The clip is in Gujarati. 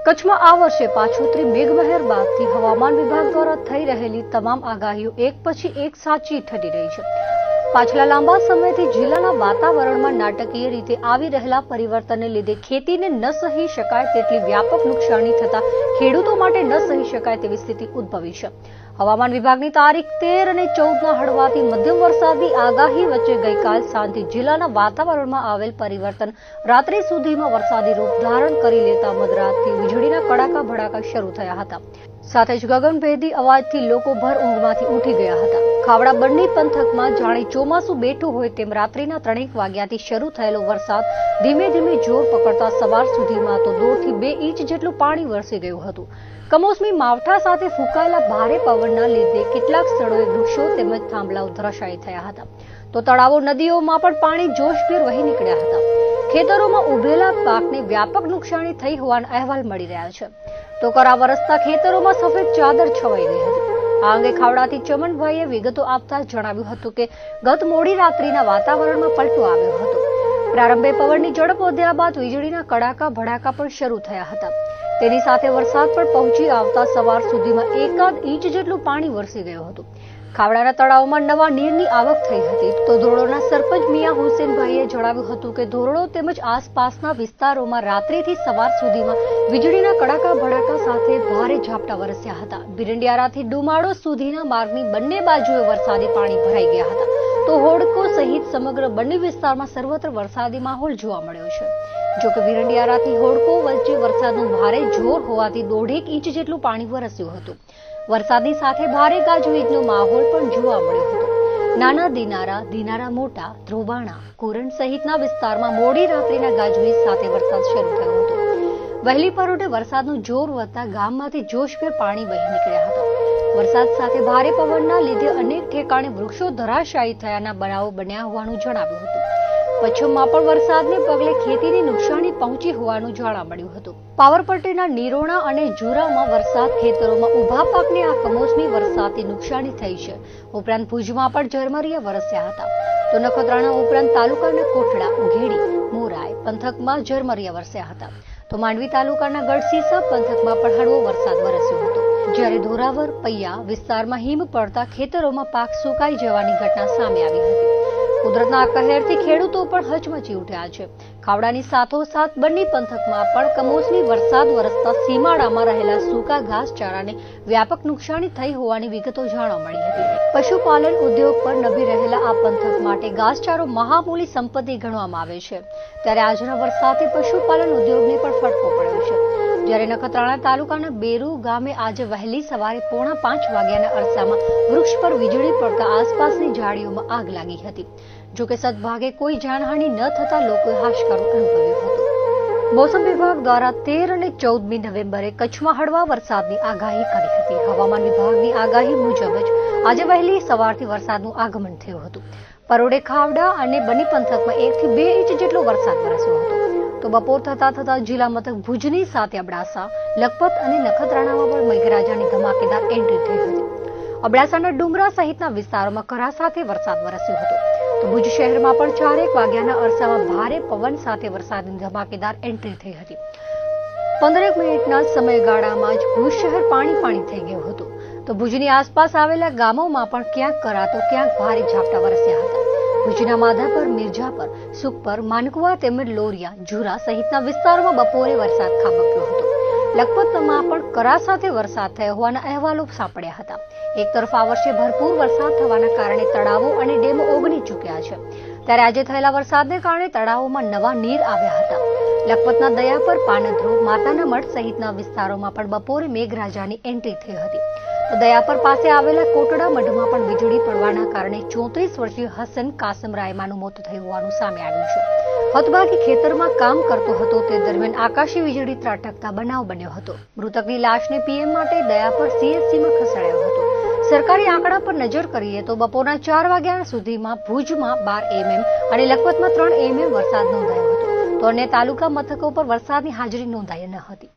કચ્છમાં આ વર્ષે પાછોતરી મેઘમહેર બાદથી હવામાન વિભાગ દ્વારા થઈ રહેલી તમામ આગાહીઓ એક પછી એક સાચી ઠરી રહી છે. પાછલા લાંબા સમયથી જિલ્લાના વાતાવરણમાં નાટકીય રીતે આવી રહેલા પરિવર્તનને લીધે ખેતીને ન સહી શકાય તેટલી વ્યાપક નુકસાની થતા ખેડૂતો માટે ન સહી શકાય તેવી સ્થિતિ ઉદ્ભવી છે. હવામાન વિભાગની તારીખ 13 અને 14ના હળવાથી મધ્યમ વરસાદની આગાહી વચ્ચે ગઈકાલ સાંજથી જિલ્લાના વાતાવરણમાં આવેલ પરિવર્તન રાત્રે સુધીમાં વરસાદી રૂપ ધારણ કરી લેતા મધરાતથી વીજળીના કડાકા ભડાકા શરૂ થયા હતા. સાથે જ ગગનભેદી અવાજથી લોકો ભર ઊંઘમાંથી ઉઠી ગયા હતા. ખાવડા બંને પંથકમાં જાણે ચોમાસું બેઠું હોય તેમ રાત્રિના 3 વાગ્યાથી શરૂ થયેલો વરસાદ ધીમે ધીમે જોર પકડતા સવાર સુધીમાં તો 2 થી 2 ઇંચ જેટલું પાણી વરસી ગયું હતું. કમોસમી માવઠા સાથે ફૂંકાયેલા ભારે પવનના લીધે કેટલાક સ્થળોએ વૃક્ષો તેમજ થાંભલાઓ ધરાશાયી થયા હતા. તો તળાવો નદીઓમાં પણ પાણી જોશભેર વહી નીકળ્યા હતા. ખેતરોમાં ઉભેલા પાકને વ્યાપક નુકસાની થઈ હોવાના અહેવાલ મળી રહ્યા છે. તો કરા વરસતા ખેતરોમાં સફેદ ચાદર છવાઈ ગઈ હતી. આ અંગે ખાવડાથી ચમનભાઈએ વિગતો આપતા જણાવ્યું હતું કે ગત મોડી રાત્રિના વાતાવરણમાં પલટો આવ્યો હતો. પ્રારંભે પવનની ઝડપ વધ્યા બાદ વીજળીના કડાકા ભડાકા પણ શરૂ થયા હતા. તેની સાથે વરસાદ પણ પહોંચી આવતા સવાર સુધીમાં 1 ઇંચ જેટલું પાણી વરસી ગયું હતું. ખાવડાના તળાવમાં નવા નીરની આવક થઈ હતી. તો ધોરડોના સરપંચ મિયા હુસેનભાઈએ જણાવ્યું હતું કે ધોરડો તેમજ આસપાસના વિસ્તારોમાં રાત્રિથી સવાર સુધીમાં વીજળીના કડાકા ભડાકા સાથે ભારે ઝાપટા વરસ્યા હતા. બિરંડિયારાથી ડુમાડો સુધીના માર્ગની બંને બાજુએ વરસાદી પાણી ભરાઈ ગયા હતા. તો હોડકો સહિત સમગ્ર બંને વિસ્તારમાં સર્વત્ર વરસાદી માહોલ જોવા મળ્યો છે. જોકે વિરંડિયારાથી હોડકો વચ્ચે વરસાદનું ભારે જોર હોવાથી 1.5 ઇંચ જેટલું પાણી વરસ્યું હતું. વરસાદની સાથે ભારે ગાજવીજનો માહોલ પણ જોવા મળ્યો હતો. નાના દિનારા મોટા, ધ્રોબાણા, કુરણ સહિતના વિસ્તારમાં મોડી રાત્રિના ગાજવીજ સાથે વરસાદ શરૂ થયો હતો. વહેલી પરોઢે વરસાદનું જોર વધતા ગામમાંથી જોશભેર પાણી વહી નીકળ્યા હતા. વરસાદ સાથે ભારે પવનના લીધે અનેક ઠેકાણે વૃક્ષો ધરાશાયી થયાના બનાવો બન્યા હોવાનું જણાવ્યું હતું. પશ્ચિમમાં પણ વરસાદને પગલે ખેતીને નુકસાની પહોંચી હોવાનું જાણવા મળ્યું હતું. પાવરપટ્ટીના નીરોણા અને ઝુરામાં વરસાદ ખેતરોમાં ઊભા પાકને આ કમોસમી વરસાદથી નુકસાની થઈ છે. ઉપરાંત ભુજમાં પણ ઝરમરીયા વરસ્યા હતા. તો નખત્રાણા ઉપરાંત તાલુકાના કોટડા, ઉઘેડી, મોરાય પંથકમાં ઝરમરીયા વરસ્યા હતા. તો માંડવી તાલુકાના ગઢસીસા પંથકમાં પણ હળવો વરસાદ વરસ્યો હતો. જ્યારે ધોરાવર, પૈયા વિસ્તારમાં હિમ પડતા ખેતરોમાં પાક સુકાઈ જવાની ઘટના સામે આવી હતી. કુદરતના કહેરથી ખેડૂતો પણ હચમચી ઉઠ્યા છે. ખાવડાની સાથોસાથ બંને પંથકમાં પણ કમોસમી વરસાદ વરસતા સીમાડામાં રહેલા સૂકા ઘાસચારાને વ્યાપક નુકસાની થઈ હોવાની વિગતો જાણવા મળી હતી. પશુપાલન ઉદ્યોગ પર નભી રહેલા આ પંથક માટે ઘાસચારો મહામૂલી સંપત્તિ ગણવામાં આવે છે. ત્યારે આજના વરસાદથી પશુપાલન ઉદ્યોગને પણ ફટકો પડ્યો છે. જ્યારે નખત્રાણા તાલુકાના બેરુ ગામે આજે વહેલી સવારે 4:45 વાગ્યાના અરસામાં વૃક્ષ પર વીજળી પડતા આસપાસની ઝાડીઓમાં આગ લાગી હતી. જોકે સદભાગે કોઈ જાનહાનિ ન થતા લોકોએ હાશકારો અનુભવ્યો હતો. મોસમ વિભાગ દ્વારા 13 અને 14મી નવેમ્બરે કચ્છમાં હળવા વરસાદની આગાહી કરી હતી. હવામાન વિભાગની આગાહી મુજબ જ આજે વહેલી સવારથી વરસાદનું આગમન થયું હતું. પરોઢે, ખાવડા અને બની પંથકમાં 1 થી 2 ઇંચ જેટલો વરસાદ વરસ્યો હતો. તો બપોર થતા જિલ્લા મથક ભુજની સાથે અબડાસા, લખપત અને નખત્રાણામાં પણ મેઘરાજાની ધમાકેદાર એન્ટ્રી થઈ હતી. અબડાસાના ડુંગરા સહિતના વિસ્તારોમાં કરા સાથે વરસાદ વરસ્યો હતો. તો ભુજ શહેરમાં પણ 4 વાગ્યાના અરસામાં ભારે પવન સાથે વરસાદની ધમાકેદાર એન્ટ્રી થઈ હતી. 15 મિનિટના સમયગાળામાં જ ભુજ શહેર પાણી થઈ ગયું હતું. તો ભુજની આસપાસ આવેલા ગામોમાં પણ ક્યાંક કરા તો ક્યાંક ભારે ઝાપટા વરસ્યા હતા. ભુજના માધાપર, મિર્જાપર, સુખપર, માનકુવા તેમજ લોરિયા, ઝુરા સહિતના વિસ્તારોમાં બપોરે વરસાદ ખાબક્યો હતો. લખપતમાં પણ કરા સાથે વરસાદ થયો હોવાના અહેવાલો સાંપડ્યા હતા. એક તરફ આ વર્ષે ભરપૂર વરસાદ થવાના કારણે તળાવો અને ડેમો ઓગની ચૂક્યા છે. ત્યારે આજે થયેલા વરસાદને કારણે તળાવોમાં નવા નીર આવ્યા હતા. લખપતના દયાપર, પાનધ્રો, માતાના મઠ સહિતના વિસ્તારોમાં પણ બપોરે મેઘરાજાની એન્ટ્રી થઈ હતી. તો દયાપર પાસે આવેલા કોટડા મઢમાં પણ વીજળી પડવાના કારણે 34 વર્ષીય હસન કાસમ રાયમાનું મોત થયું હોવાનું સામે આવ્યું છે. હતભાગી ખેતરમાં કામ કરતો હતો તે દરમિયાન આકાશી વીજળી ત્રાટકતા બનાવ બન્યો હતો. મૃતકની લાશને પીએમ માટે દયાપર CHCમાં ખસેડાયો હતો. સરકારી આંકડા પર નજર કરીએ તો બપોરના 4 વાગ્યા સુધીમાં ભુજમાં 12 mm અને લખપતમાં 3 mm વરસાદ નોંધાયો હતો. તો અન્ય તાલુકા મથકો પર વરસાદની હાજરી નોંધાઈ ન હતી.